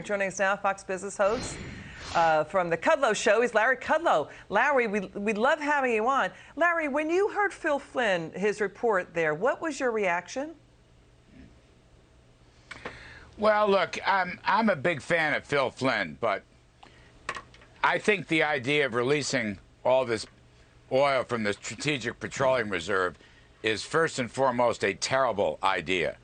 Joining us now, Fox Business host from the Kudlow Show. He's Larry Kudlow. Larry, we love having you on. Larry, when you heard Phil Flynn, his report there, what was your reaction? Well, look, I'm a big fan of Phil Flynn, but I think the idea of releasing all this oil from the Strategic Petroleum Reserve is first and foremost a terrible idea.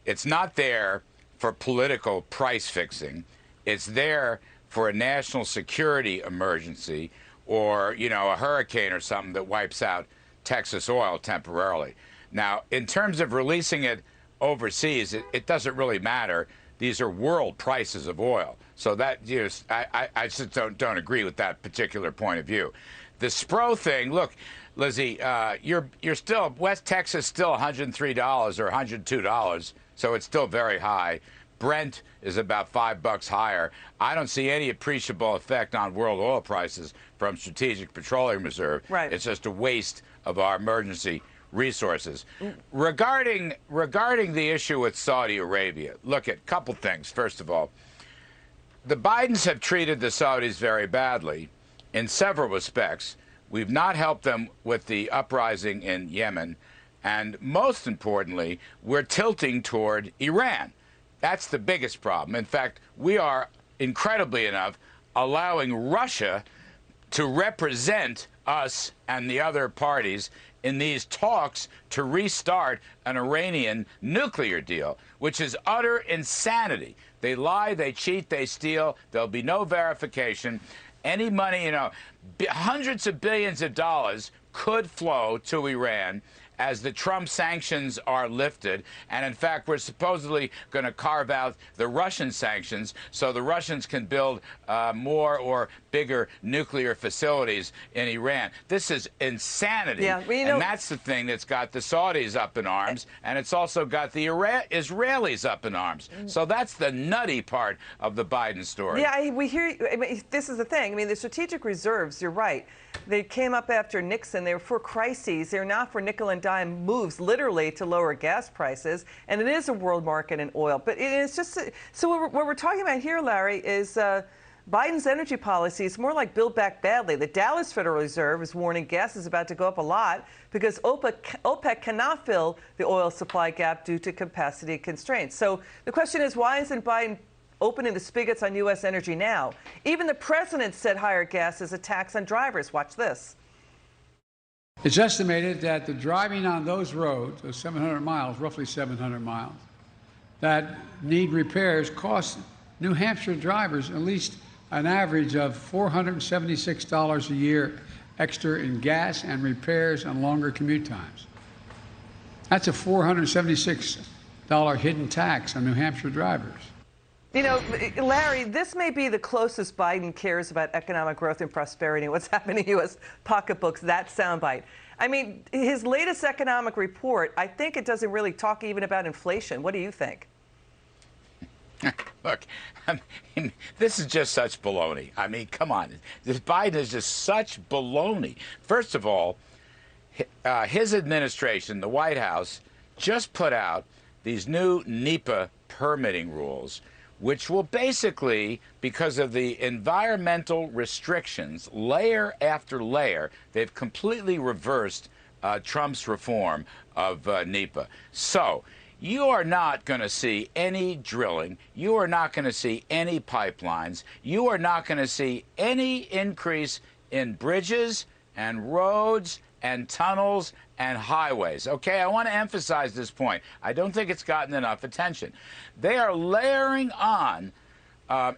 It's not there for political price fixing. It's there for a national security emergency or, you know, a hurricane or something that wipes out Texas oil temporarily. Now, in terms of releasing it overseas, it doesn't really matter. These are world prices of oil. So that, you know, I just don't agree with that particular point of view. The Spro thing, look, Lizzie, you're still, West Texas still $103 or $102, so it's still very high. Brent is about $5 higher. I don't see any appreciable effect on world oil prices from Strategic Petroleum Reserve. Right. It's just a waste of our emergency resources. Regarding the issue with Saudi Arabia, look at a couple things. First of all, the Bidens have treated the Saudis very badly in several respects. We've not helped them with the uprising in Yemen, and most importantly, we're tilting toward Iran. That's the biggest problem. In fact, we are, incredibly enough, allowing Russia to represent us and the other parties in these talks to restart an Iranian nuclear deal, which is utter insanity. They lie, they cheat, they steal. There'll be no verification. Any money, you know, hundreds of billions of dollars could flow to Iran as the Trump sanctions are lifted. And in fact, we're supposedly going to carve out the Russian sanctions so the Russians can build more or bigger nuclear facilities in Iran. This is insanity. Yeah, well, you know, and that's the thing that's got the Saudis up in arms, and it's also got the Israelis up in arms. So that's the nutty part of the Biden story. Yeah, we hear, I mean, this is the thing. I mean, the strategic reserves, you're right. They came up after Nixon. They were for crises. They're not for nickel and dime moves, literally, to lower gas prices. And it is a world market in oil. But it's just, so what we're talking about here, Larry, is Biden's energy policy is more like Build Back Badly. The Dallas Federal Reserve is warning gas is about to go up a lot because OPEC cannot fill the oil supply gap due to capacity constraints. So the question is, why isn't Biden opening the spigots on U.S. energy now? Even the president said higher gas is a tax on drivers. Watch this. It's estimated that the driving on those roads, those 700 miles, roughly 700 miles, that need repairs cost New Hampshire drivers at least an average of $476 a year extra in gas and repairs and longer commute times. That's a $476 hidden tax on New Hampshire drivers. You know, Larry, this may be the closest Biden cares about economic growth and prosperity and what's happening in U.S. pocketbooks, that soundbite. I mean, his latest economic report, I think it doesn't really talk even about inflation. What do you think? Look, I mean, this is just such baloney. I mean, come on. This Biden is just such baloney. First of all, his administration, the White House, just put out these new NEPA permitting rules, which will basically, because of the environmental restrictions, layer after layer, they've completely reversed Trump's reform of NEPA. So you are not going to see any drilling. You are not going to see any pipelines. You are not going to see any increase in bridges and roads and tunnels and highways. Okay, I want to emphasize this point. I don't think it's gotten enough attention. They are layering on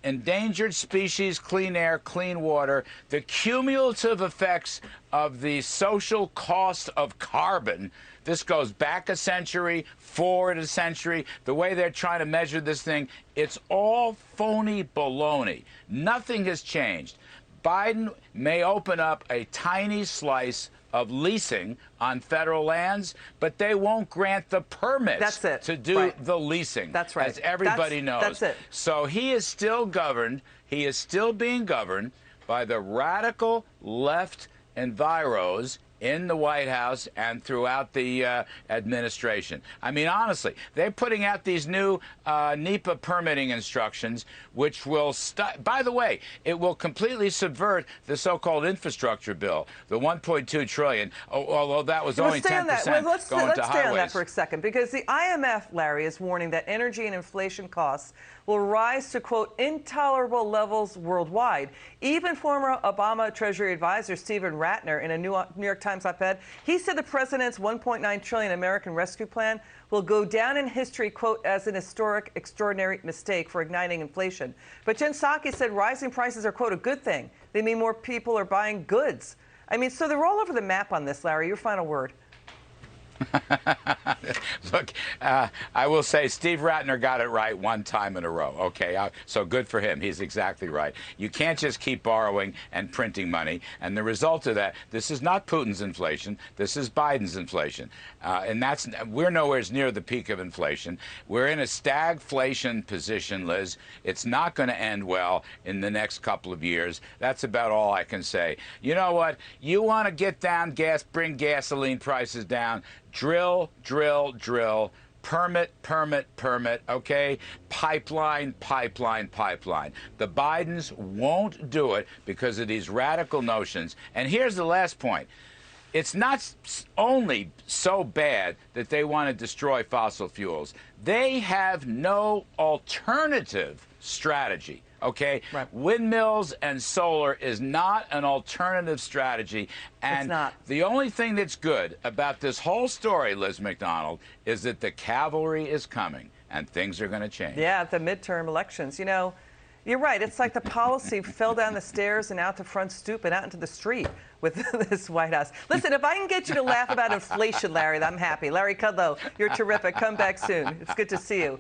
endangered species, clean air, clean water, the cumulative effects of the social cost of carbon. This goes back a century, forward a century. The way they're trying to measure this thing, it's all phony baloney. Nothing has changed. Biden may open up a tiny slice of leasing on federal lands, but they won't grant the permits to do the leasing. That's right. As everybody knows. That's it. So he is still governed. He is still being governed by the radical left enviros in the White House and throughout the administration. I mean, honestly, they're putting out these new NEPA permitting instructions, which will, by the way, it will completely subvert the so-called infrastructure bill, the $1.2 trillion, although that was only 10% let's going to stay on that highways. for a second, because the IMF, Larry, is warning that energy and inflation costs will rise to, quote, intolerable levels worldwide. Even former Obama Treasury advisor Stephen Ratner, in a New York Times op-ed, he said the president's $1.9 trillion American Rescue Plan will go down in history, quote, as an historic, extraordinary mistake for igniting inflation. But Jen Psaki said rising prices are, quote, a good thing. They mean more people are buying goods. I mean, so they're all over the map on this, Larry. Your final word. Look, I will say Steve Ratner got it right one time in a row. Okay, so good for him. He's exactly right. You can't just keep borrowing and printing money. And the result of that, this is not Putin's inflation. This is Biden's inflation. And we're nowhere near the peak of inflation. We're in a stagflation position, Liz. It's not going to end well in the next couple of years. That's about all I can say. You know what? You want to get down bring gasoline prices down. Drill, drill, drill, permit, permit, permit, okay? Pipeline, pipeline, pipeline. The Bidens won't do it because of these radical notions. And here's the last point. It's not only so bad that they want to destroy fossil fuels. They have no alternative strategy. Okay, right. Windmills and solar is not an alternative strategy. And it's not. The only thing that's good about this whole story, Liz McDonald, is that the cavalry is coming and things are going to change. Yeah, the midterm elections. You know, you're right. It's like the policy fell down the stairs and out the front stoop and out into the street with this White House. Listen, if I can get you to laugh about inflation, Larry, I'm happy. Larry Kudlow, you're terrific. Come back soon. It's good to see you.